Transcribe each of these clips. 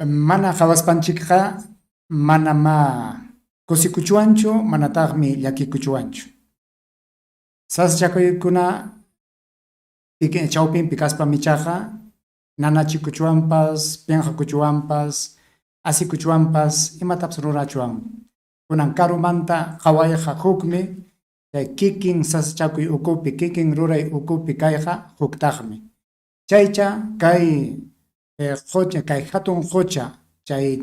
Mana hawaspanchikqa manama kusikuchuanchu, manataqmi llakikuchuanchu. Saschakuykuna chawpin pikaspa michaqa nanachikuchuanpas, penqakuchuanpas, asikuchuanpas, imatapas rurachuan. Kunan karumanta qawayqa hukmi, kikin saschakuy ukupi, kikin ruray ukupi kayqa huktaqmi. Chaycha kay qocha, kay hatun qocha, chay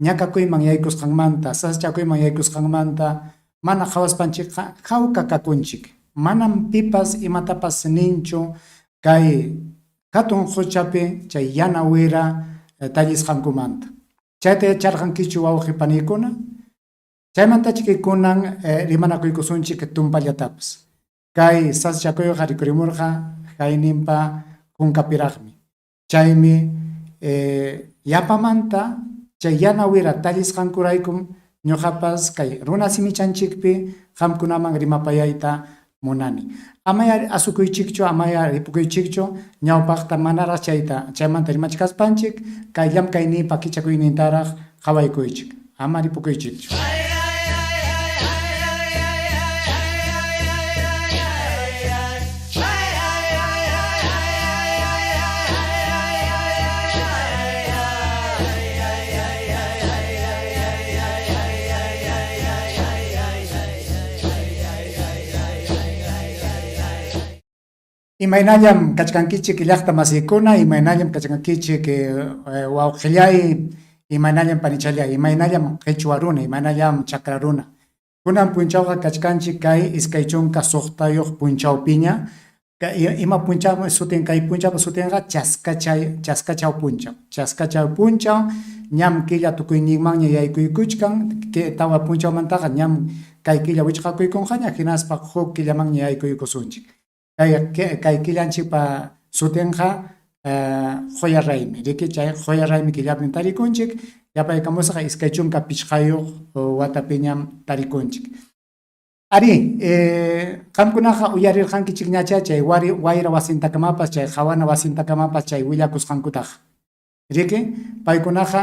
ñakakuyman yaykusqanmanta, saschakuyman yaykusqanmanta, mana qhawaspanchikqa qhawka kakunchik. Manam pipas imatapas ninchu kay hatun qochapi chay yana wira tallisqankumanta. Chayta charqankichu wawqipanikuna, chaymantachik kunan rimanakuykusunchik tumpallatapas. Kay saschakuyqa rikurimurqa hayninpa kunkapiraqmi. Chaymi yapamanta chay yana wira tallisqankuraykum ñuqapas kay runa simichanchikpi qamkunaman rimapayayta munani. Amaya asukuychikchu, amaya ripukuychikchu, ñawpaqta manaraq chaymanta rimachikaspanchik, kay llamkaynipa kichakuynintaraq qawaykuychik. Ama ripukuychikchu. Imaynallam kachkankichik llaqta masiykuna, imaynallam kachkankichik wawqillay, imaynallam panichallay, imaynallam qhichwa runa, imaynallam chakra runa. Kunan punchawqa kachkanchik kay iskay chunka suqtayuq punchawpiña, ima punchaw sutin kay punchawpa sutinqa chaskachaw punchaw. Chaskachaw punchaw ñam killa tukuyninmanña yaykuykuchkan, tawa punchawmantaqa ñam kay killa wichqakuykunqaña, hinaspa huk killamanña yaykuykusunchik. Kay killanchikpa sutinqa Joya Raymi, riki chay Joya Raymi killapin tarikunchik, yapaykamusqa iskay chunka pichqayuq watapiñam tarikunchik. Ari, qamkunaqa uyarirqankichik ñacha chay wayra wasintaqamapas, chay qhawana wasintaqamapas chay willakusqankutaq. Riki, paykunaqa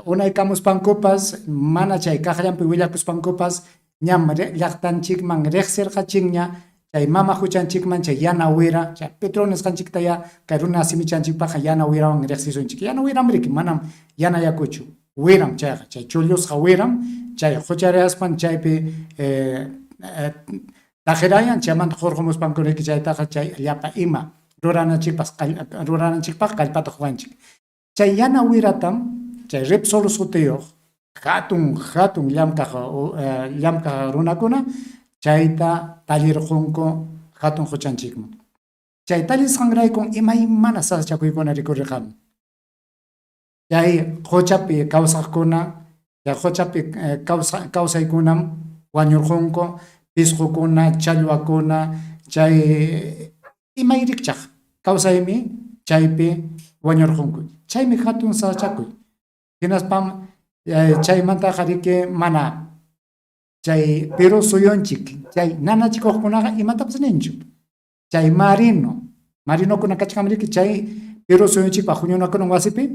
unaykamuspankupas, mana chay kaqllanpi willakuspankupas, ñam llaqtanchikman riqsirqachikña, chay mama huchanchikman chay yana wira, chay Petrones qanchiktaya kay runa simichanchikpaqa yana wirawan riqsisunchik. Yana wiram riki, manam yana yakuchu. Wiram chayqa, chay chullusqa wiram, chay huchariyaspan chaypi tajirayan, chaymanta hurqumuspanku riki chaytaqa chay llapa ima rurananchikpaqa kallpata huwanchik. Chay yana wiratam, chay Repsol sutiyuq, hatun llamkaq runakuna, chayta talirqunku hatun huchanchikman. Chay tallisqanraykun imaymana saschakuykuna rikurriqami. Chay huchapi kawsaqkuna, chay huchapi kawsaykunam wañurqunku, pisqukuna, challwakuna, chay imayrikchaq kawsaymi chaypi wañurqunku. Chaymi hatun saschakuy. Hinaspam chaymantaqa riki mana chay Perú suyunchik, chay nanachikuqkunaqa imatapas ninchu. Chay marinokuna kachkanriki chay Perú suyunchikpa huñunakunan wasipi,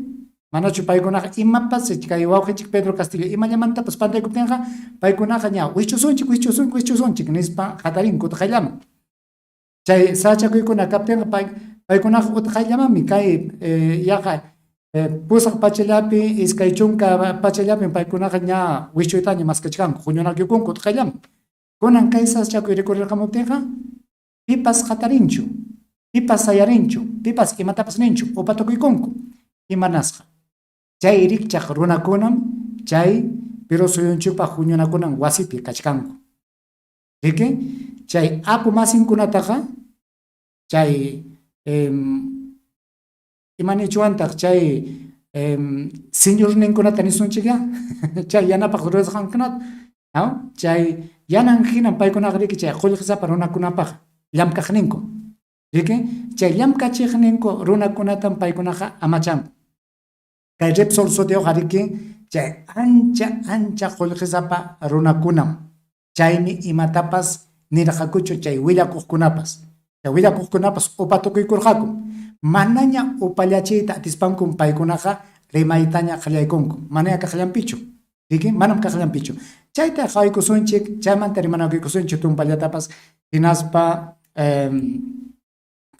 manachu paykunaqa imapas kay wawqinchik Pedro Castillo imallamantapas pantaykuptinqa paykunaqa ña wichusunchik nispa qatarinku utqayllaman. Chay sachakuykuna kaptinqa paykunaqa utqayllamanmi kay yaqa pusaq pachallapi iskay chunka pachallapi paykunaqa ña wichuytaña maskachkanku huñunakukunku utqayllaman. Kunan kay saschakuy rikurrirqamuptinqa pipas qatarinchu, pipas sayarinchu, pipas imatapas ninchu upatukuykunku imanasqa. Chay rikchaq runakunam chay Perú suyunchikpa huñunakunan wasipi kachkanku. Riki chay apu masinkunataqa chay imanichuantaq chay señor ninkunata nisunchikya, chay yanapaq ruwasqankunata, chay yanan hinan paykunaqa riki chay qullqisapa runakunapaq llamkaq ninku. Riki chay llamkachiq ninku runakunatam paykunaqa amachanku. Kay Repsol sutiyuqqa riki chay ancha qullqisapa runakunam. Chaymi imatapas nirqakuchu chay willakuqkunapas. Chay willakuqkunapas upatukuykurqaku. Manaña upallachiyta atispankun paykunaqa rimaytaña qallaykunku mana kaqllanpichu riki manam kaqllanpichu chayta qhawaykusunchik chaymanta rimanakuykusunchik tumpallatapas hinaspa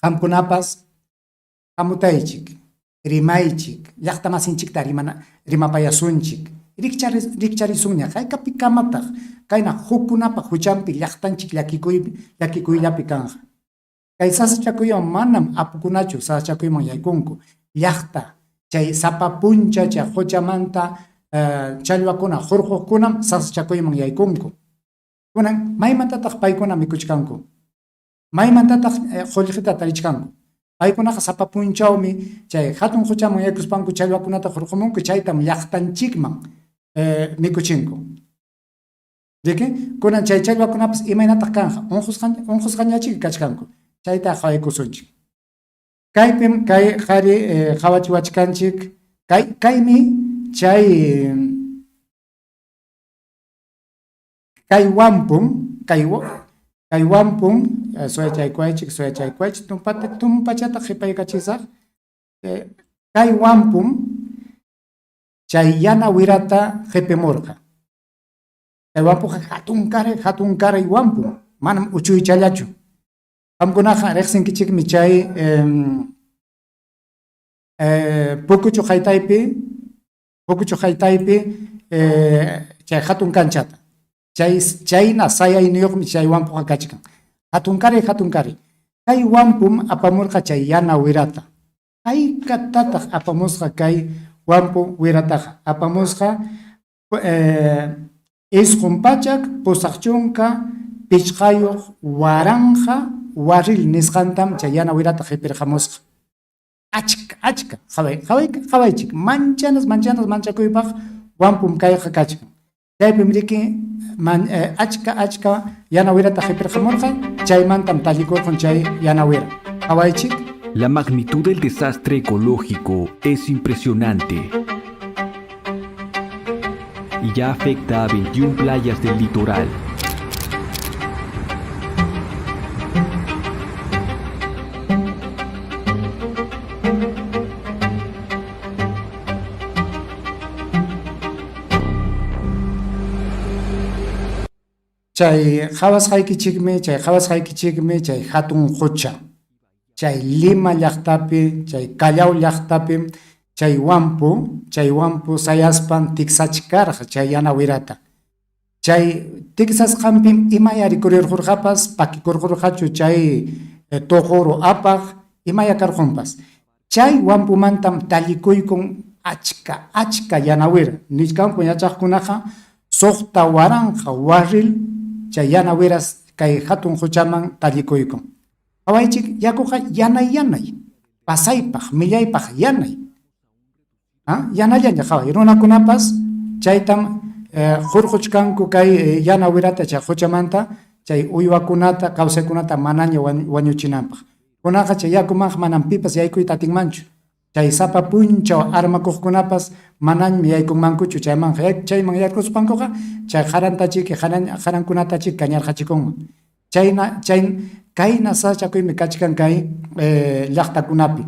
qamkunapas hamutaychik rimaychik llaqta masinchikta rimapayasunchik rikcharisunña kaykapi kamataq kayna hukkunapa huchanpi llaqtanchik llakikuyllapi kanja kay sasachakuywan manam apukunachu sasachakuyman yaykunku llaqta chay sapa puncha chay huchamanta challwakuna hurquqkunam sasachakuyman yaykunku kunan maymantataq paykuna mikuchkanku maymantataq qullqita tarichkanku paykunaqa sapa punchawmi chay hatun huchaman yaykuspanku challwakunata hurqumunku chaytam llaqtanchikman mikuchinku ¿de kunan chay challwakunapas imaynataq kanja unqusqañachik kachkanku chayta qhawaykusunchik kaypim kay qhari qhawachiwachkanchik kaymi chay wampun suyachaykuychik tumpachata qhipaykachisaq kay wampun chay yana wirata qhipimurqa kay wampuqa hatun karay wampun manam uchuychallachu qamkunaqa riqsinkichikmi chay pukuchu haytaypi chay hatun kanchata chayna sayayniyuqmi chay wampuqa kachkan hatun kari kay wampum apamurqa chay yana wirata haykatataq apamusqa kay wampu wirataqa apamusqa isqun pachak pusaq chunka pichqayuq waranja warril nisqantam chay yana wirata qhipirqamusqa achka qhawaychik manchakuypaq wampum kayqa kachkan chaypim riki achka yana wirata qhipirqamurqa chaymantam tallikurqan chay yana wira qhawaychik. La magnitud del desastre ecológico es impresionante y ya afecta a 21 playas del litoral. Chay qhawasqaykichikmi chay hatun qucha chay Lima llaqtapi chay Callao llaqtapi chay wampu sayaspan tiksachkarqa chay yana wirata chay tiksasqanpi imaya rikurirqurqapas pakikurqurqachu chay tuquru apaq imaya karqunpas chay wampumantam tallikuykum achka yana wira nishkanku yachaqkunaqa suqta waranja warril chay yana wiras kay hatun huchaman tallikuykum qhawaychik yakuqa yanay pasaypaq millaypaq yanay yanallaña qhaway runakunapas chaytam hurquchkanku kay yana wirata chay huchamanta chay uywakunata kawsaykunata manaña wañuchinanpaq kunaqa chay yakumanqa manam pipas yaykuyta atinmanchu chay sapa punchaw armakuqkunapas manañmi yaykunmankuchu chayman yarquspankuqa chay harankunatachik kañarqachikunman kayna sachakuymi kachkan kay llaqtakunapi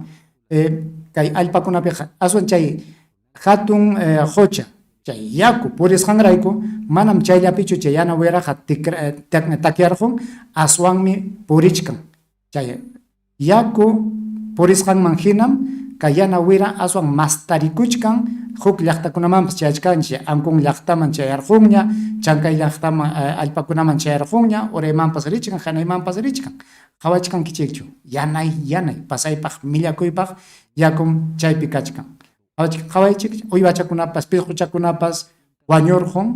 kay allpakunapiqa aswan chay hatun hucha chay yaku purisqanrayku manam chayllapichu chay yana wiraqa takyarqun aswanmi purichkan chay yaku purisqanman hinam kay yana wira aswan mastarikuchkan huk llaqtakunamanpas chayachkanchik Ancon llaqtaman chayarqunña Chankay llaqtaman allpakunaman chayarqunña uraymanpas richkan hanaymanpas richkan qhawachkankichikchu yanay pasaypaq millakuypaq yakum chaypi kachkan qhawaychik uywachakunapas pisquchakunapas wañurqun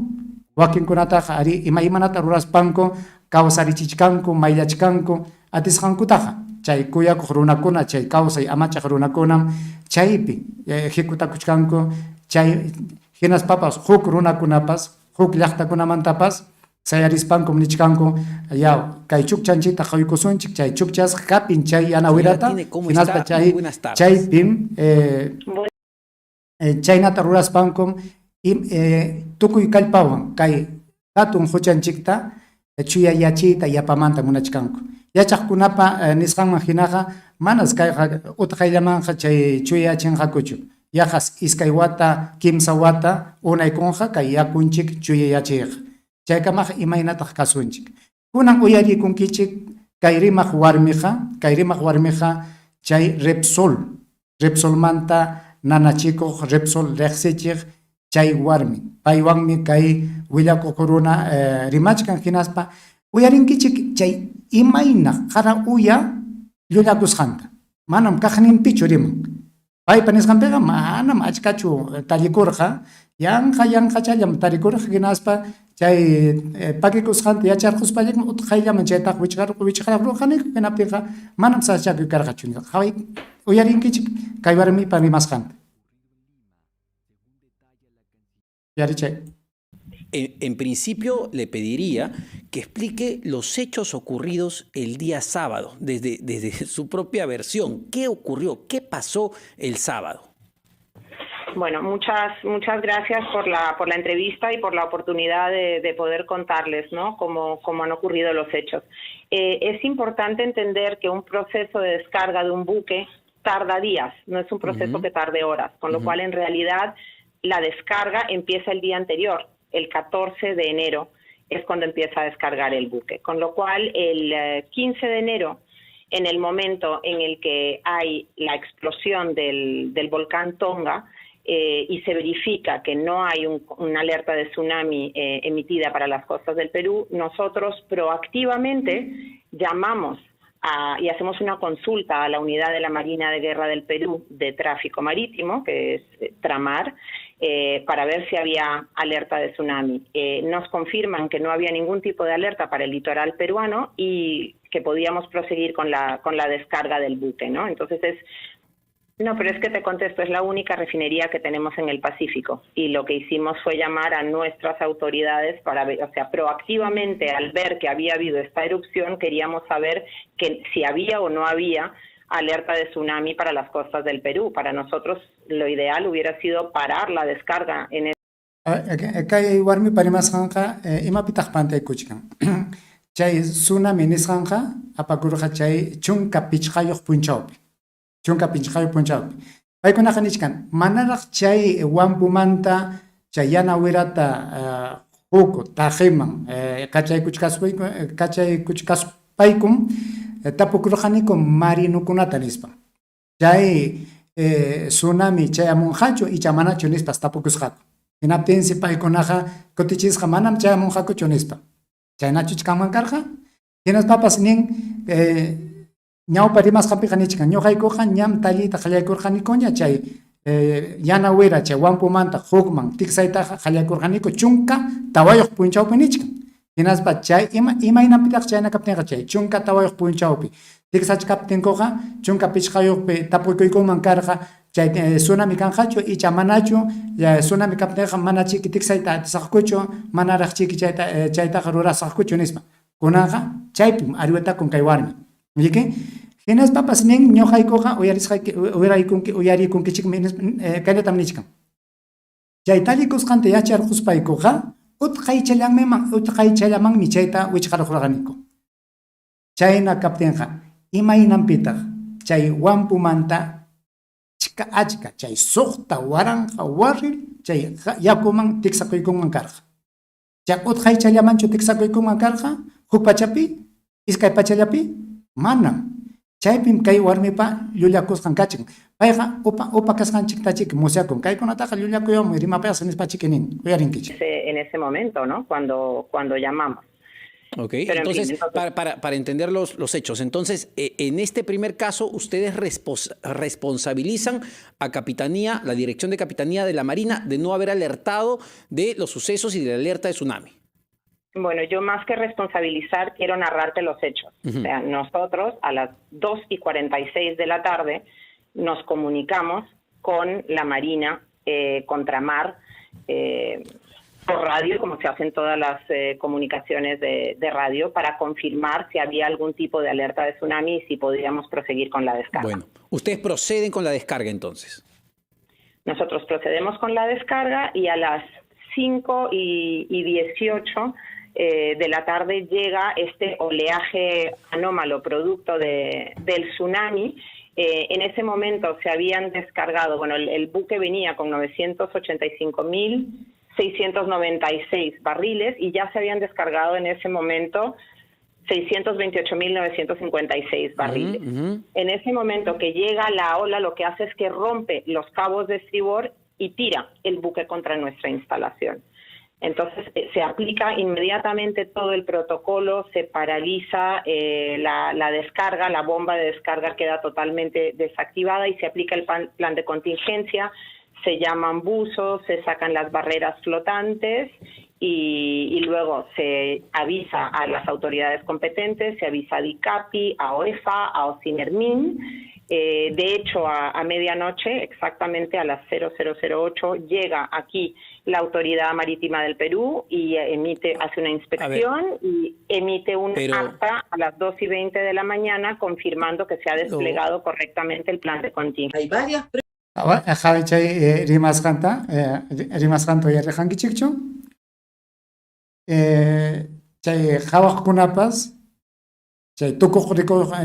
wakinkunataqa ari imanata ruraspanku kawsarichichkanku mayllachkanku atisqankutaqa chay kuyakuq runakuna chay kawsay amachaq runakunam chaypi ejecutakuchkanku chay hinaspapas huk runakunapas huk llaqtakunamantapas sayarispankum nichkanku kay chukchanchikta qhawaykusunchik chay chukchas kapin chay yana wirata hinaspa chaypim chaynata ruraspankum tukuy kallpawan kay hatun huchanchikta chuyayachiyta yapamanta munachkanku yachaqkunapa nisqanman hinaqa manas kay utqayllamanqa chay chuyachinqakuchu yajas iskay kimsa wata unaykunqa kay yakunchik chuyayachiyqa. Chaykamaj imaynataq kasunchik. Kunan uyarikunkichik kay rimaq warmiqa chay Repsol manta nanachikuq Repsol riqsichiq chay warmi. Paywanmi kay willakukuruna rimachkan hinaspa uyarinkichik chay imayna qara uya llullakusqanta. Manam kaqninpichu riman. Paypa nisqanpiqa manam achkachu tarikurqa, yanqa challam tarikurqa hinaspa chay pakikusqanta yacharquspallan utqayllaman chaytaq wichqaraqrurqaniku hinapiqa manam sachakuy karqachu. Uyarinkichik kay warmipa rimasqanta. Yarichay. En principio le pediría que explique los hechos ocurridos el día sábado, desde su propia versión. ¿Qué ocurrió? ¿Qué pasó el sábado? Bueno, muchas gracias por la entrevista y por la oportunidad de poder contarles, ¿no?, cómo han ocurrido los hechos. Es importante entender que un proceso de descarga de un buque tarda días, no es un proceso que tarde horas, con lo cual en realidad la descarga empieza el día anterior, el 14 de enero es cuando empieza a descargar el buque, con lo cual el 15 de enero, en el momento en el que hay la explosión del volcán Tonga, y se verifica que no hay una alerta de tsunami emitida para las costas del Perú, nosotros proactivamente llamamos y hacemos una consulta a la unidad de la Marina de Guerra del Perú de tráfico marítimo, que es Tramar, para ver si había alerta de tsunami. Nos confirman que no había ningún tipo de alerta para el litoral peruano y que podíamos proseguir con la descarga del buque, ¿no? Entonces no, pero es que te contesto, es la única refinería que tenemos en el Pacífico y lo que hicimos fue llamar a nuestras autoridades para ver, o sea, proactivamente al ver que había habido esta erupción, queríamos saber que si había o no había alerta de tsunami para las costas del Perú. Para nosotros lo ideal hubiera sido parar la descarga en kay warmi parimasqanqa imapitaq pantaykuchkan. Chay tsunami nisqanqa apakurqa chay chunka pichqayuq punchawpi. Paykunaqa nishkan manaraq chay wampumanta chay yana wirata huku taqiman kachaykuchkaspaykum tapukurqaniku marinukunata nispa. Chay tsunami chayamunqachu icha manachu nispas tapukusqaku. Hinaptinsi paykunaqa kutichisqa manam chayamunqakuchu nispa. Chaynachu chkanman karqa hinaspapas nin ñawpa rimasqanpiqa nichkan ñuqaykuqa ñam tallita qallaykurqanikuña chay yana wira chay wampumanta hukman tiksaytaqa qallaykurqaniku chunka tawayuq punchawpi nichkan. Hinaspa chay imaynapitaq chayna kaptinqa chay chunka tawayuq punchawpi tiksachkaptinkuqa chunka pichqayuqpi tapuykuykunman karqa chay tsunami kanqachu icha manachu tsunami kaptinqa mana chiki tiksayta atisaqkuchu manaraq chiki chaytaqa rurasaqkuchu nispa. Kunanqa chaypi ariwatakun kay warmi. ¿Yiki? Hinas papas nin ñoqaykuqa uyarikunkichik kayllatam nichkan. Chay tallikusqanta yacharquspaykuqa utqaychallamanmi chayta wichqaruqraqaniku. Chayna kaptinqa imaynanpitaq chay wampumanta achka chay suqta waranqa warril chay yakuman tiksakuykunman karqa. Chay utqaychallamanchu tiksakuykunman karqa huk pachapi iskay pachallapi manam. Chaypim kay warmipa llullakusqan kachin. Payqa upa kasqanchiktachik musyakun. Kaykunataqa llullakuyawmi rimapayqa nispachikinin. Uyarinkichik. En ese momento, ¿no? Cuando llamamos. Ok, entonces, para entender los hechos, entonces, en este primer caso, ustedes responsabilizan a Capitanía, la Dirección de Capitanía de la Marina, de no haber alertado de los sucesos y de la alerta de tsunami. Bueno, yo más que responsabilizar, quiero narrarte los hechos. O sea, nosotros a las 2:46 de la tarde nos comunicamos con la Marina, con Tramar, por radio, como se hacen todas las comunicaciones de radio, para confirmar si había algún tipo de alerta de tsunami y si podíamos proseguir con la descarga. Bueno, ustedes proceden con la descarga entonces. Nosotros procedemos con la descarga y a las 5:18 de la tarde llega este oleaje anómalo producto del tsunami En ese momento se habían descargado, bueno, el buque venía con 985.696 barriles y ya se habían descargado en ese momento 628.956 barriles. En ese momento que llega la ola, lo que hace es que rompe los cabos de estribor y tira el buque contra nuestra instalación. Entonces se aplica inmediatamente todo el protocolo, se paraliza la descarga, la bomba de descarga queda totalmente desactivada y se aplica el plan de contingencia, se llaman buzos, se sacan las barreras flotantes y luego se avisa a las autoridades competentes, se avisa a DICAPI, a OEFA, a OCINERMIN. De hecho, a medianoche, exactamente a las 00:08, llega aquí la Autoridad Marítima del Perú y hace una inspección y emite un acta a las 2:20 de la mañana confirmando que se ha desplegado correctamente el plan de contingencia. Hay varias rimasqanta yarrihankichikchu chay qhawaqkunapas chay tukuq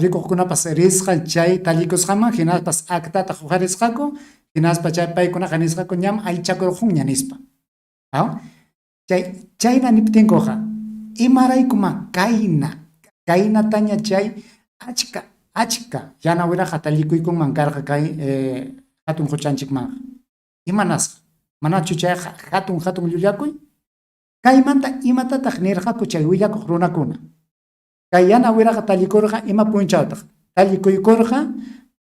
rikuqkunapas risqa chay tallikusqama hinaspas actata huqarisqaku hinaspa chay paykunaqa nisqaku ñam aychakurqun ñanispa chayna niptinkuqa imaraykuma kaynataña chay achka yana wiraqa tallikuykunman karqa kay hatun huchanchikmanqa imanasqa manachu chay hatun llullakuy kaymanta imatataq nirqaku chay willakuq runakuna kay yana wiraqa tallikurqa ima punchawtaq tallikuykurqa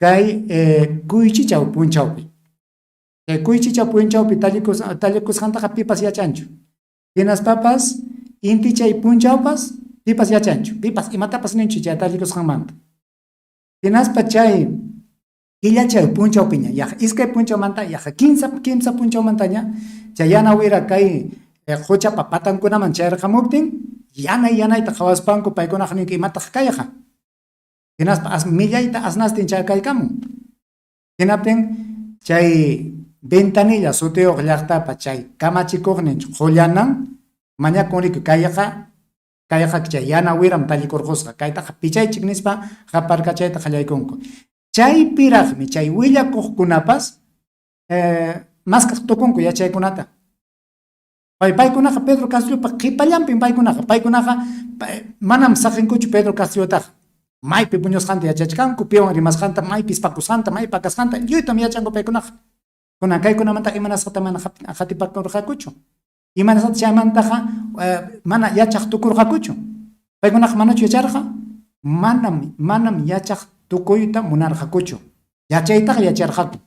kay kuychichaw punchawpi kuychichaw punchawpi tallikusqantaqa pipas yachanchu hinaspapas inti chay punchawpas pipas yachanchu pipas imatapas ninchu chay tallikusqanmanta hinaspa chay illachay punchawpiña yaqa iskay punchawmanta yaqa kimsa punchawmantaña chay yana wira kay huchapa patankunaman chayrqamuptin yanayta qhawaspanku paykunaqa ninki imataq kayqa hinaspa millayta asnastin chaykaykamun hinaptin chay ventanilla sutiyuq llaqtapa chay kamachikuqnin qullanan mañakunriku kayqa chay yana wiram tallikurqusqa kaytaqa pichaychik nispa qaparkachayta qallaykunku chaypiraqmi chay willakuqkunapas maskaq tukunku yachaykunata paykunaqa Pedro Castillopa qhipallanpin paykunaqa manam saqinkuchu Pedro Castillotaqa maypi puñusqanta yachachkanku piwan rimasqanta maypi ispakusqanta maypi pakasqanta lluytam yachanku paykunaqa kunan kaykunamanta imanasqata mana qatipakurqakuchu imanasqata chaymantaqa mana yachaq tukurqakuchu paykunaqa manachu yacharqa manam yachaq tukuyta munarqakuchu yachaytaqa yacharqaku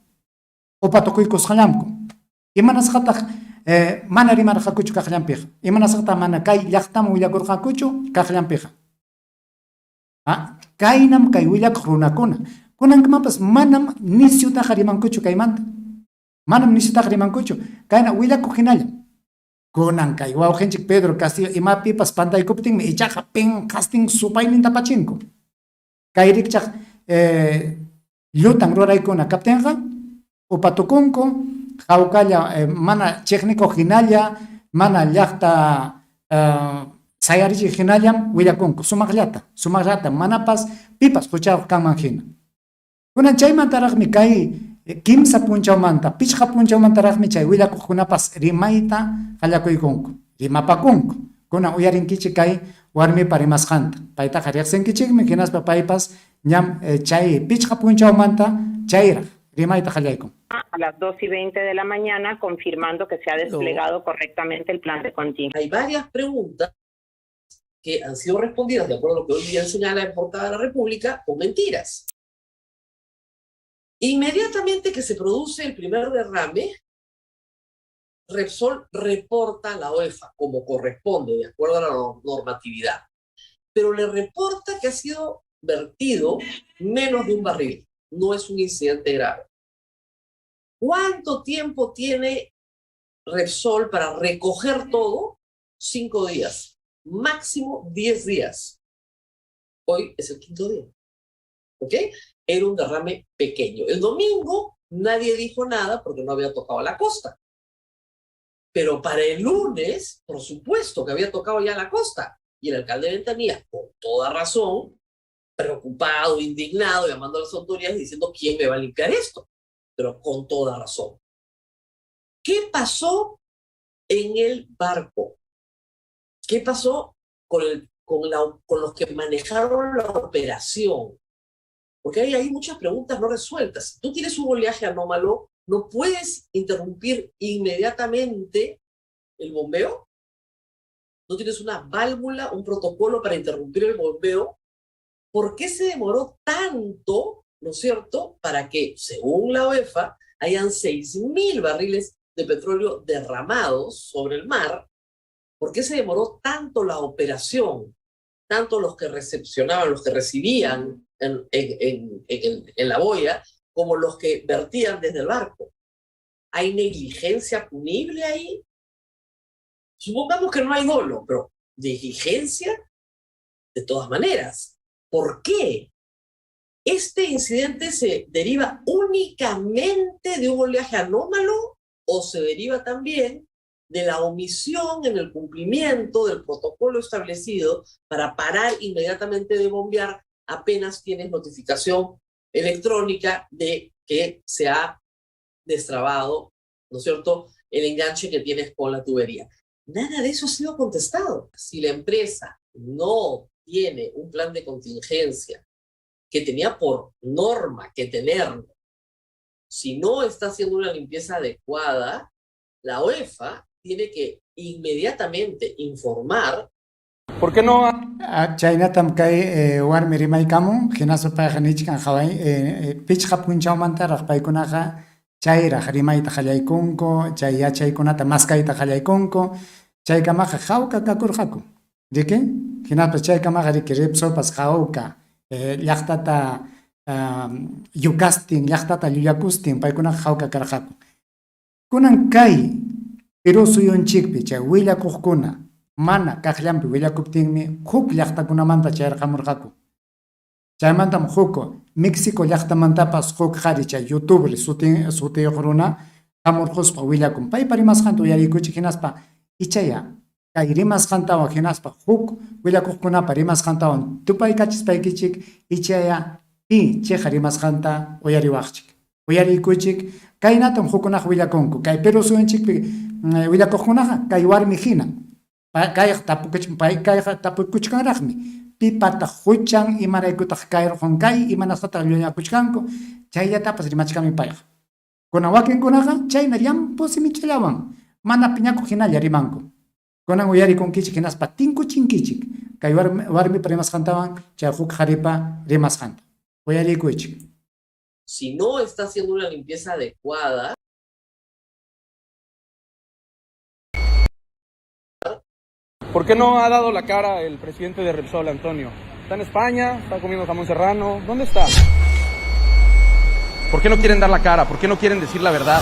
upa tukuykusqallamku imanasqataq mana rimarqakuchu kaqllanpiqa imanasqata mana kay llaqtaman willakurqakuchu kaqllanpiqa kaynam kay willakuq runakuna kunankumapas manam nisyutaqa rimankuchu kaymanta manam nisyutaqa rimankuchu kayna willakuq hinallam kunan kay wawqinchik Pedro Castillo imapipas pantaykuptinmi ichaqa pinqastin supayninta pachinku kay rikchaq llutan ruraykuna kaptinqa upatukunku hawkalla mana chiqnikuq hinalla mana llaqta sayarichik hinallam willakunku sumaqllata manapas pipas huchawaq kanman hina kunan chaymantaraqmi kay kimsa punchawmanta pichqa punchawmantaraqmi chay willakuqkunapas rimayta qallakuykunku rimapakunku kunan uyarinkichik kay warmipa rimasqanta paytaqa riqsinkichikmi hinaspa paypas ñam chay pichqa punchawmanta chayraq rimayta qallaykunku a las 2:20 de la mañana confirmando que se ha desplegado correctamente el plan de contingencia. Hay varias preguntas que han sido respondidas, de acuerdo a lo que hoy día señala en Portada de la República, con mentiras. Inmediatamente que se produce el primer derrame, Repsol reporta a la OEFA, como corresponde, de acuerdo a la normatividad. Pero le reporta que ha sido vertido menos de un barril. No es un incidente grave. ¿Cuánto tiempo tiene Repsol para recoger todo? 5 días. Máximo 10 días. Hoy es el 5.º día. ¿Ok? Era un derrame pequeño. El domingo nadie dijo nada porque no había tocado la costa. Pero para el lunes, por supuesto que había tocado ya la costa. Y el alcalde de Ventanilla, con toda razón, preocupado, indignado, llamando a las autoridades diciendo ¿quién me va a limpiar esto? Pero con toda razón. ¿Qué pasó en el barco? ¿Qué pasó con los que manejaron la operación? Porque hay muchas preguntas no resueltas. Si tú tienes un oleaje anómalo, ¿no puedes interrumpir inmediatamente el bombeo? ¿No tienes una válvula, un protocolo para interrumpir el bombeo? ¿Por qué se demoró tanto, no es cierto, para que, según la UEFA, hayan 6.000 barriles de petróleo derramados sobre el mar? ¿Por qué se demoró tanto la operación? Tanto los que recepcionaban, los que recibían en la boya, como los que vertían desde el barco. ¿Hay negligencia punible ahí? Supongamos que no hay dolo, pero negligencia de todas maneras. ¿Por qué? ¿Este incidente se deriva únicamente de un oleaje anómalo o se deriva también de la omisión en el cumplimiento del protocolo establecido para parar inmediatamente de bombear apenas tienes notificación electrónica de que se ha destrabado, ¿no es cierto?, el enganche que tienes con la tubería? Nada de eso ha sido contestado. Si la empresa no tiene un plan de contingencia que tenía por norma que tenerlo, si no está haciendo una limpieza adecuada, la UEFA tiene que inmediatamente informar. ¿Por qué no? China tamkay warmi rimaykamun hinaso payqanichkan haway pichqa punchawmanta raqpaykunaqa chayraq rimayta qallaykunku, chay yachaykunata maskayta qallaykunku, chaykamaqa hawka kakurqaku. ¿Riki? Hinaspa chaykamaqa riki Repsolpas hawka llaqtata yukastin, llaqtata llullakustin paykunaqa hawka karqaku. Kunan kay Perú suyunchikpi chay willakuqkuna mana kaqllanpi willakuptinmi huk llaqtakunamanta chayrqamurqaku. Chaymantam huk Mexico llaqtamantapas huk qhari chay YouTubepi sutiyuq runa hamurquspa willakun. Paypa rimasqanta uyariykuchik hinaspa ichaya kay rimasqantawan hinaspa huk willakuqkunapa rimasqantawan tupaykachispaykichin ichaya pi chayqa rimasqanta uyariwaqchik. Uyariykuchik kaynatan hukunaq willakunku. Kay Perú suyunchikpi willakuqkunaqa kay warmi hina. Kayqa tapukuchkanraqmi. Pipata huchan imaraykutaq kayrqun kay imanasqataq llullakuchkanku. Chayllatapas rimachkami payqa. Kunan wakinkunaqa chayna llampu simichallawan mana piñakuq hinalla rimanku. Kunan uyarikunkichik hinaspa tinkuchinkichik. Kay warmipa rimasqantawan chay huk qharipa rimasqanta. Uyariykuchik. Si no está haciendo una limpieza adecuada, ¿Por qué no ha dado la cara el presidente de Repsol, Antonio? ¿Está en España? ¿Está comiendo jamón serrano? ¿Dónde está? ¿Por qué no quieren dar la cara? ¿Por qué no quieren decir la verdad?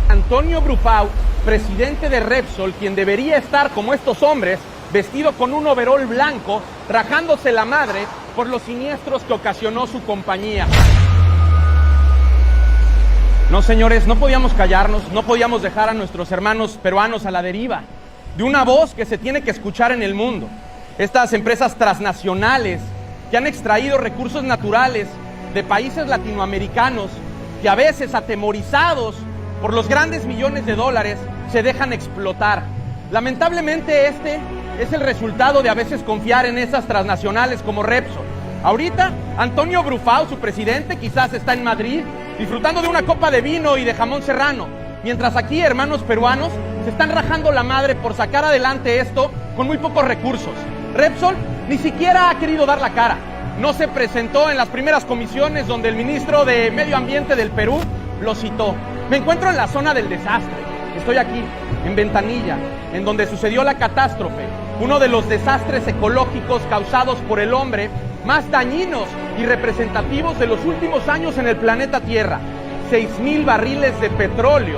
Antonio Brufau, presidente de Repsol, quien debería estar como estos hombres, vestido con un overol blanco, rajándose la madre por los siniestros que ocasionó su compañía. No, señores, no podíamos callarnos, no podíamos dejar a nuestros hermanos peruanos a la deriva de una voz que se tiene que escuchar en el mundo. Estas empresas transnacionales que han extraído recursos naturales de países latinoamericanos que a veces, atemorizados por los grandes millones de dólares, se dejan explotar. Lamentablemente este es el resultado de a veces confiar en esas transnacionales como Repsol. Ahorita, Antonio Brufau, su presidente, quizás está en Madrid disfrutando de una copa de vino y de jamón serrano, mientras aquí, hermanos peruanos, se están rajando la madre por sacar adelante esto con muy pocos recursos. Repsol ni siquiera ha querido dar la cara. No se presentó en las primeras comisiones donde el ministro de Medio Ambiente del Perú lo citó. Me encuentro en la zona del desastre. Estoy aquí, en Ventanilla, en donde sucedió la catástrofe, uno de los desastres ecológicos causados por el hombre más dañinos y representativos de los últimos años en el planeta Tierra. 6.000 barriles de petróleo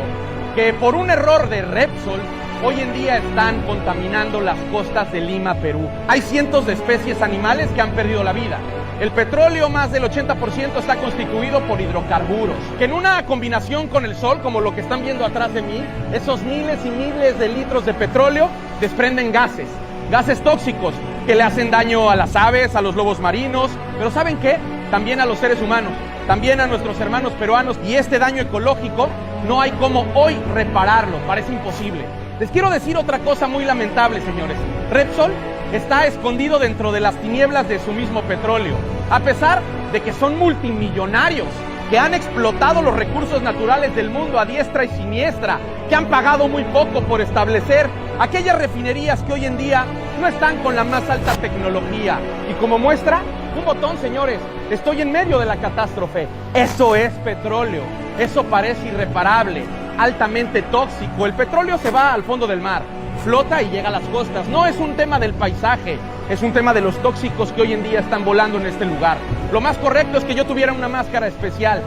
que por un error de Repsol hoy en día están contaminando las costas de Lima, Perú. Hay cientos de especies animales que han perdido la vida. El petróleo, más del 80%, está constituido por hidrocarburos, que en una combinación con el sol, como lo que están viendo atrás de mí, esos miles y miles de litros de petróleo desprenden gases tóxicos, que le hacen daño a las aves, a los lobos marinos, pero ¿saben qué? También a los seres humanos, también a nuestros hermanos peruanos, y este daño ecológico no hay cómo hoy repararlo, parece imposible. Les quiero decir otra cosa muy lamentable, señores. Repsol está escondido dentro de las tinieblas de su mismo petróleo, a pesar de que son multimillonarios, que han explotado los recursos naturales del mundo a diestra y siniestra, que han pagado muy poco por establecer aquellas refinerías que hoy en día no están con la más alta tecnología. Y como muestra, un botón, señores, estoy en medio de la catástrofe. Eso es petróleo, eso parece irreparable, altamente tóxico. El petróleo se va al fondo del mar, flota y llega a las costas. No es un tema del paisaje, es un tema de los tóxicos que hoy en día están volando en este lugar. Lo más correcto es que yo tuviera una máscara especial.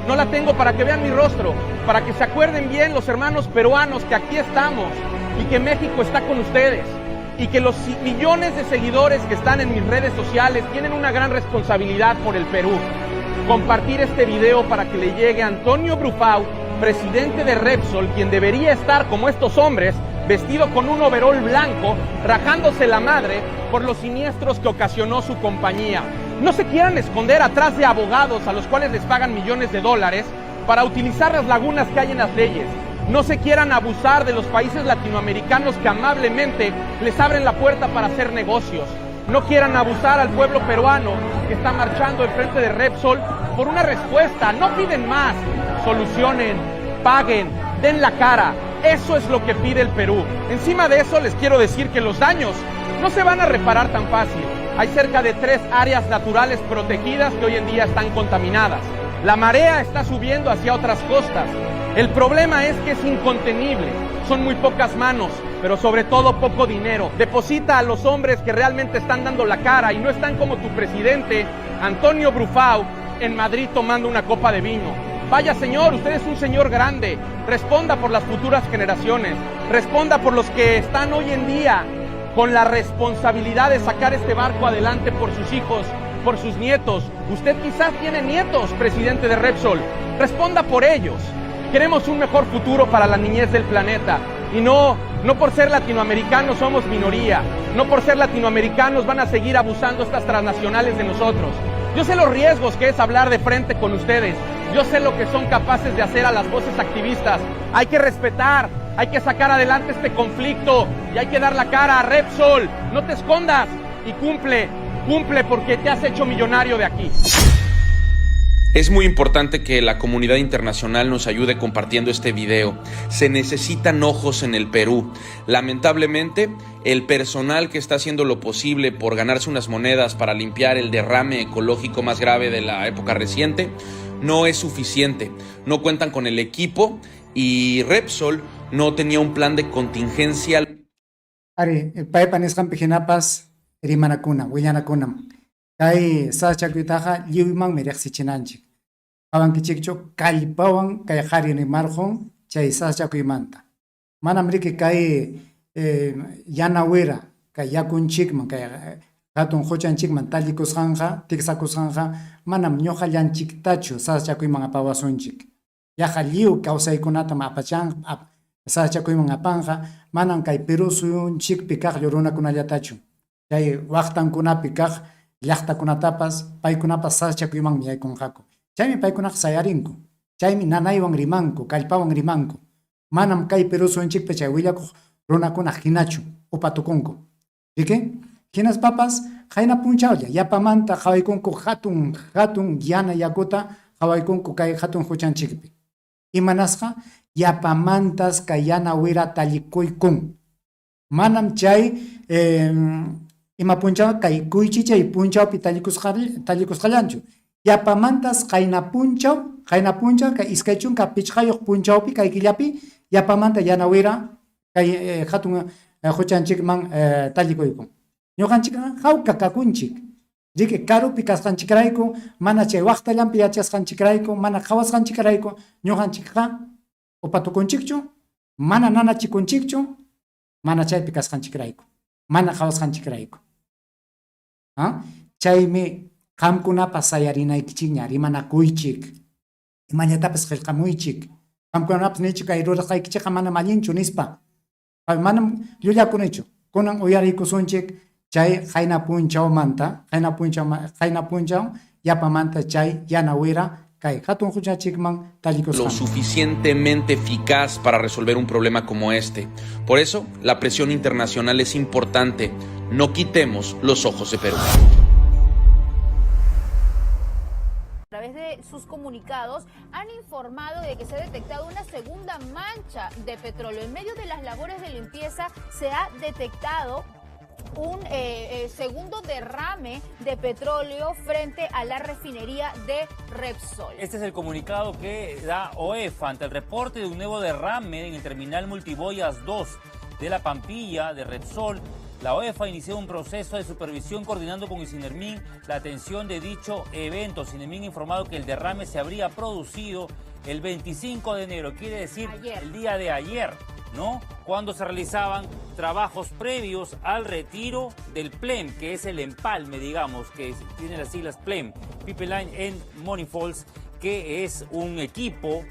No la tengo para que vean mi rostro, para que se acuerden bien los hermanos peruanos que aquí estamos y que México está con ustedes y que los millones de seguidores que están en mis redes sociales tienen una gran responsabilidad por el Perú. Compartir este video para que le llegue a Antonio Brufau, presidente de Repsol, quien debería estar como estos hombres, vestido con un overol blanco, rajándose la madre por los siniestros que ocasionó su compañía. No se quieran esconder atrás de abogados a los cuales les pagan millones de dólares para utilizar las lagunas que hay en las leyes. No se quieran abusar de los países latinoamericanos que amablemente les abren la puerta para hacer negocios. No quieran abusar al pueblo peruano que está marchando enfrente de Repsol por una respuesta. No piden más. Solucionen, paguen, den la cara. Eso es lo que pide el Perú. Encima de eso les quiero decir que los daños no se van a reparar tan fácil. Hay cerca de 3 áreas naturales protegidas que hoy en día están contaminadas. La marea está subiendo hacia otras costas. El problema es que es incontenible. Son muy pocas manos, pero sobre todo poco dinero. Deposita a los hombres que realmente están dando la cara y no están como tu presidente, Antonio Brufau, en Madrid tomando una copa de vino. Vaya señor, usted es un señor grande. Responda por las futuras generaciones. Responda por los que están hoy en día con la responsabilidad de sacar este barco adelante por sus hijos, por sus nietos. Usted quizás tiene nietos, presidente de Repsol. Responda por ellos. Queremos un mejor futuro para la niñez del planeta. Y no por ser latinoamericanos somos minoría. No por ser latinoamericanos van a seguir abusando estas transnacionales de nosotros. Yo sé los riesgos que es hablar de frente con ustedes. Yo sé lo que son capaces de hacer a las voces activistas. Hay que respetar, hay que sacar adelante este conflicto y hay que dar la cara a Repsol. No te escondas y cumple porque te has hecho millonario de aquí. Es muy importante que la comunidad internacional nos ayude compartiendo este video. Se necesitan ojos en el Perú. Lamentablemente, el personal que está haciendo lo posible por ganarse unas monedas para limpiar el derrame ecológico más grave de la época reciente no es suficiente. No cuentan con el equipo y Repsol no tenía un plan de contingencia. Ari, paipanis campiginapas, rimanacuna, huillanacunam. Kay sachakuitaja, liuman merexichinanchik. Awan kichikcho, kallpawan, kay harini marjon, chay sachakuimanta. Manamriki kay yanawira, kay yakunchikman, kay hatun hochanchikman, tallikusjanja, tiksakusjanja, manam ñoja llanchiktachu, sachakuiman apawasunchik. Yaja liu kausaykunatam apachan, sachakuyman apanja, manam kay Perú suyunchikpi kaq llurrunakunallatachu. Kay waqtankunapi kaq llaqtakunatapas paykunapas sachakuymanmi yaykunqaku. Chaymi paykunaqa sayarinku. Chaymi nanaywan rimanku, kallpawan rimanku. Manam kay Perú suyunchikpi chay willakuq runakuna hinachu, upatukunku. ¿Riki? Hinas papas, hayna punchawlla, yapamanta qhawaykunku hatun yana yakuta qhawaykunku kay hatun huchanchikpi. Imanasqa yapamantas kay yana wira talikuykun. Manam chay ima punchaw kay kuychichay punchawpi tallikusqallanchu. Yapamantas qayna punchaw kay iskaychunka pichqayuq punchawpi kay killapi yapamanta yana wira kay hatun huchanchikman tallikuykun. Ñuqanchikqa hawka kakunchik. Riki karupi kasqanchikrayku, mana chay waqtallanpi yachasqanchikrayku, mana qhawasqanchikrayku, ñuqanchikqa upatukunchikchu, mana nanachikunchikchu, mana chaypi kasqanchikrayku, mana qhawasqanchikrayku. Chaymi qamkunapas sayarinaykichikña, rimanakuychik, imañatapas qillqamuychik, qamkunapas nichik kay rurasqaykichikqa manam allinchu nispa, manam llullakunichu, kunan uyariykusunchik, chay jaina punchaw manta, jaina punchaw yapamanta chay yanawira kay hatun huchachikman Lo tallikusqan. suficientemente eficaz para resolver un problema como este. Por eso, la presión internacional es importante. No quitemos los ojos de Perú. A través de sus comunicados han informado de que se ha detectado una segunda mancha de petróleo. En medio de las labores de limpieza se ha detectado un segundo derrame de petróleo frente a la refinería de Repsol. Este es el comunicado que da OEFA ante el reporte de un nuevo derrame en el terminal Multiboyas 2 de La Pampilla de Repsol. La OEFA inició un proceso de supervisión coordinando con Sinermin la atención de dicho evento. Sinermin ha informado que el derrame se habría producido el 25 de enero, quiere decir el día de ayer, ¿no? Cuando se realizaban trabajos previos al retiro del PLEM, que es el empalme, digamos, que tiene las siglas PLEM, Pipeline and Manifolds, que es un equipo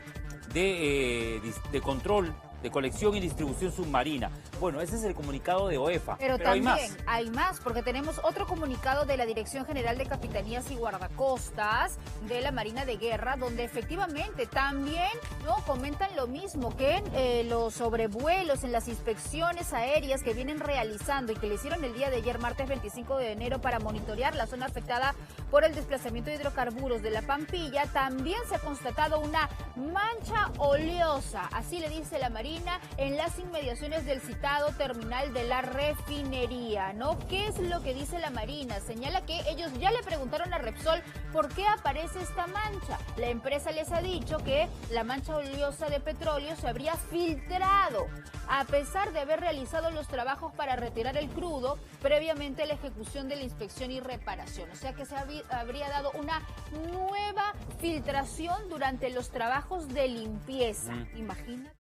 de control, de colección y distribución submarina. Bueno, ese es el comunicado de OEFA. Pero hay también más. hay más, porque tenemos otro comunicado de la Dirección General de Capitanías y Guardacostas de la Marina de Guerra, donde efectivamente también no comentan lo mismo, que en los sobrevuelos, en las inspecciones aéreas que vienen realizando y que le hicieron el día de ayer, martes 25 de enero, para monitorear la zona afectada por el desplazamiento de hidrocarburos de La Pampilla, también se ha constatado una mancha oleosa, así le dice la Marina, en las inmediaciones del citado terminal de la refinería, ¿no? ¿Qué es lo que dice la Marina? Señala que ellos ya le preguntaron a Repsol por qué aparece esta mancha. La empresa les ha dicho que la mancha oleosa de petróleo se habría filtrado a pesar de haber realizado los trabajos para retirar el crudo previamente a la ejecución de la inspección y reparación. O sea que se habría dado una nueva filtración durante los trabajos de limpieza. Imagínate.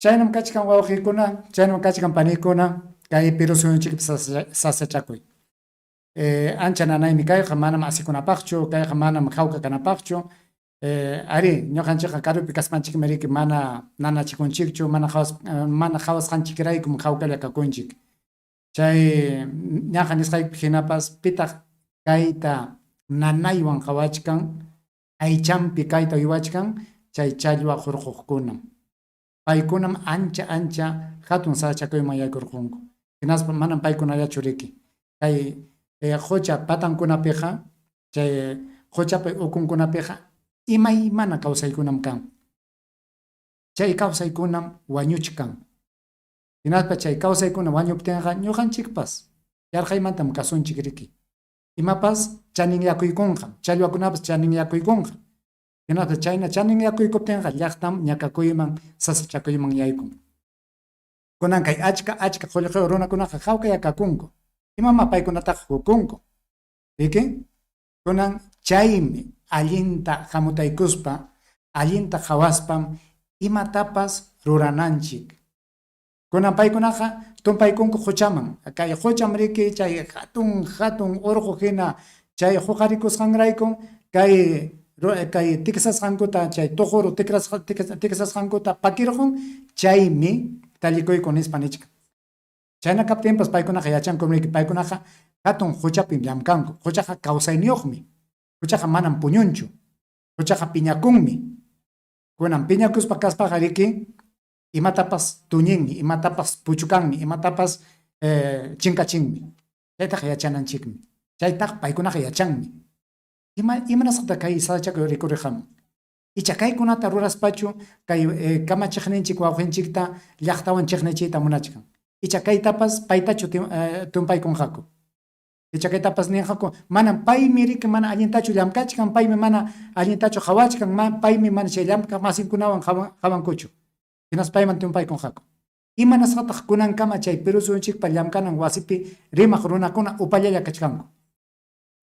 Chaynam kachkan wawqikuna, chaynam kachkan panikuna, kay Perú suyunchik sasachakuy. Ancha nanaymi kayqa manam asikunapaqchu, kayqa manam hawqa kanapaqchu. Ari, ñuqanchikqa karupi kaspanchik meriki mana nanachikunchikchu, mana hawasqanchikraykum hawkalla kakunchik. Chay ñaqa nisqaypi hinapas pitaq kayta nanaywan hawachkan, aychampi kayta uywachkan, chay challwa hurquqkunam. Paykunam ancha hatun sachakuyman yaykurqunku. Hinaspa manam paykunallachu riki. Kay qucha patankunapiqa, chay quchapi ukunkunapiqa imaymana kawsaykunam kan. Chay kawsaykunam wañuchkan. Hinaspa chay kawsaykuna wañuptinqa ñuqanchikpas yarqaymantam kasunchik riki. Imapas chaninllakuykunqa, challwakunapas chaninllakuykunqa. Hinaspa chayna chaninllakuykuptinqa llaqtam ñakakuyman sasachakuyman yaykun. Kunan kay achka qullqiw runakunaqa hawkalla kakunku. Imama paykunataqa hukunku. ¿Riki? Kunan chaymi allinta hamutaykuspa, allinta hawaspam imatapas rurananchik. Kunan paykunaqa tumpaykunku huchaman. Kay hucham riki chay hatun urqu hina chay huqarikusqanraykun kay tiksasqankuta chay tuquru tiksasqankuta pakirqun chaymi tallikuyku nispa nichkan. Chayna kaptinpas paykunaqa yachankumriki paykunaqa hatun huchapi llamkanku. Huchaqa kawsayniyuqmi. Huchaqa manam puñunchu. Huchaqa piñakunmi. Kunan piñakuspa kaspaqa riki imatapas tuñinmi, imatapas puchukanmi, imatapas chinkachinmi. Chaytaqa yachananchikmi. Chaytaqa paykunaqa yachanmi. Imanasqata kay sachakuy rikurihamun. Icha kaykunata ruraspachu kay kamachiqninchik wawqinchikta llaqtawan chiqnichiyta munachkan. Icha kaytapas paytachu tumpaykunqaku. Icha kaytapas ninqaku manam paymi riki mana allintachu llamkachkan, paymi mana allintachu hawachkan, paymi mana chay llamkaq masinkunawan hawankuchu. Hinas payman tumpaykunqaku. Imanasqataq kunankama chay Perú suyunchikpa llamkanan wasipi rimaq runakuna upallalla kachkanku.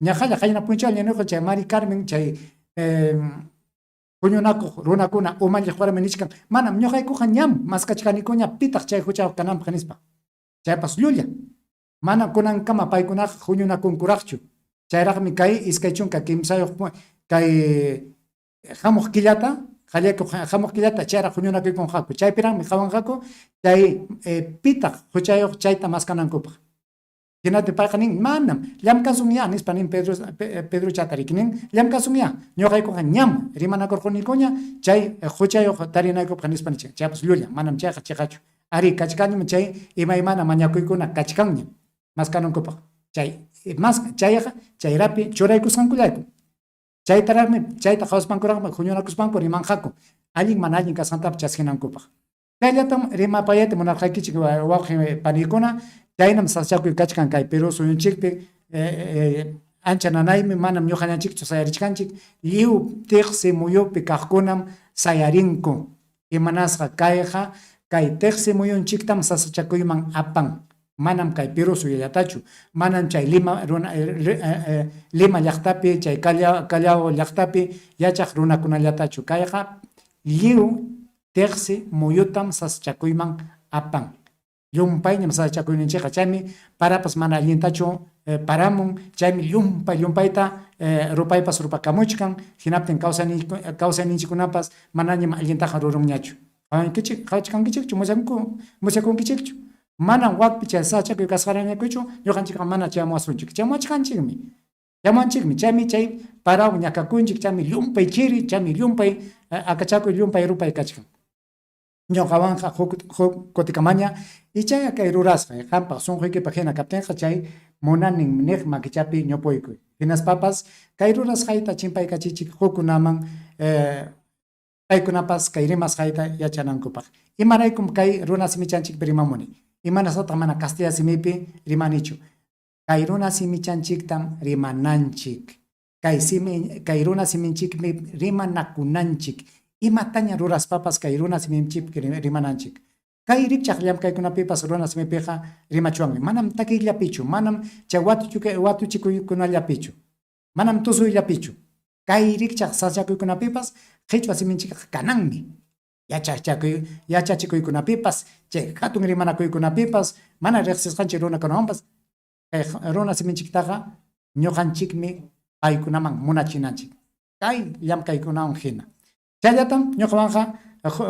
Ñaqalla qayna punchal ñanuqa chay Mari Carmen chay puñunakuq runakuna umalliq warmi nichkan manam ñuqaykuqa ñam maskachkanikuña pitaq chay huchaqa kananpaq nispa. Chaypas llulla. Manam kunankama paykunaqa huñunakunkuraqchu. Chayraqmi kay iskay chunka kimsayuq kay hamuq killata, hamuq killata chayraq huñunakuykunqaku. Chaypiranmi hawanqaku chay pitaq huchayuq chayta maskanankupaq. hinate paqanin manam llamkasumya nispanin Pedro Chatarikinin llamkasumya ñoqaykuqa ñam rimanakurqunikuña chay huchayoq tarinaykuqa nispanichik chaypis llulla manam chayqa chiqachu ari kachkanñam chay imaymana mañakuykuna kachkanñam maskanunkupak chay mas chayqa chayrapi churaykusqankullayku chaytaraqmi chayta qhawaspankuraqmi huñunakuspanku rimanqaku allin mana allin kasqantapi chaskinankupak chayllatam rimapayata munarqaykichik wawqi panikuna chaynam saschakuy kachkan kay Perú suyunchikpi ancha nanaymi manam ñuqañanchikchu sayarichkanchik lliw tiqsi muyupi kaqkunam sayarinku imanasqa kayqa kay tiqsi muyunchiktam sasachakuyman apan manam kay Perú suyallatachu manam chay Lima llaqtapi chay Callao llaqtapi yachaq runakunallatachu kayqa lliw tiqsi muyutam sasachakuyman apan llumpayñam sasachakuyninchikqa chaymi parapas mana allintachu paramun chaymi llumpayta rupaypas rupakamuchkan hinaptin kawsayninchikunapas manañam allintaqa rurunñachu qhawachkankichikchu musyakunkichikchu manam wakpi chay sasachakuy kasqarañakuychu ñuqanchikqa mana chamuasunchik chamuanchikmi chaymi chay paraw ñakakunchik chaymi llumpay chiri chaymi llumpay akachakuy llumpay rupay kachkan ñuqawanqa huk kutikamaña y chay kay rurasqa qampaq sunquykipa hina kaptinqa chay munanin niq makichapi ñupuykuy hinaspapas kay rurasqayta chimpaykachichik hukkunaman paykunapas kay rimasqayta yachanankupaq imaraykum kay runa simichanchikpi rimamuni imanasataq mana Castilla simipi rimanichu kay runa simichanchiktam rimananchik kay runa siminchikmi rimanakunanchik imataña ruraspapas kay runa siminchikpi rimananchik kay rikchaq llamkaykunapipas runa simipiqa rimachuwanmi manam takiyllapichu manam chay watuchikuykunallapichu manam tusuyllapichu kay rikchaq sasachakuykunapipas qhichwa siminchikqa kananmi yachachikuykunapipas chay hatun rimanakuykunapipas mana riqsisqanchik runakunawanpas kay runa siminchiktaqa ñuqanchikmi paykunaman munachinanchik kay llamkaykunawan hina challatam ñuqawanqa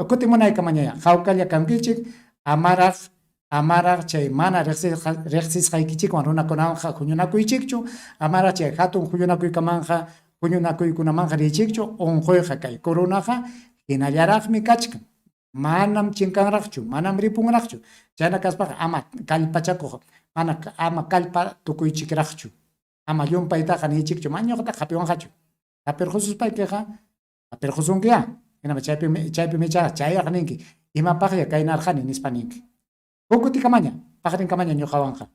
kutimunaykamañaya hawkalla kankichik amaraq chay mana riqsisqaykichikwan runakunawanqa huñunakuychikchu amaraq chay hatun huñunakuykunamanqa richichu unquyqa kay kurunaqa hinallaraqmi kachkan manam chinkanraqchu manam ripunraqchu chayna kaspaqa ama kallpachakuq ama kallpa tukuychikraqchu ama llumpaytaqa nichikchu mañuqta qapiwanqachu qaperqususpaykiqa qaperqusunkiya hinama chaypi micha chayaq ninki imapaqlla kaynarqani nispa ninki huk kutikamaña paqrinkamaña ñuqawanqa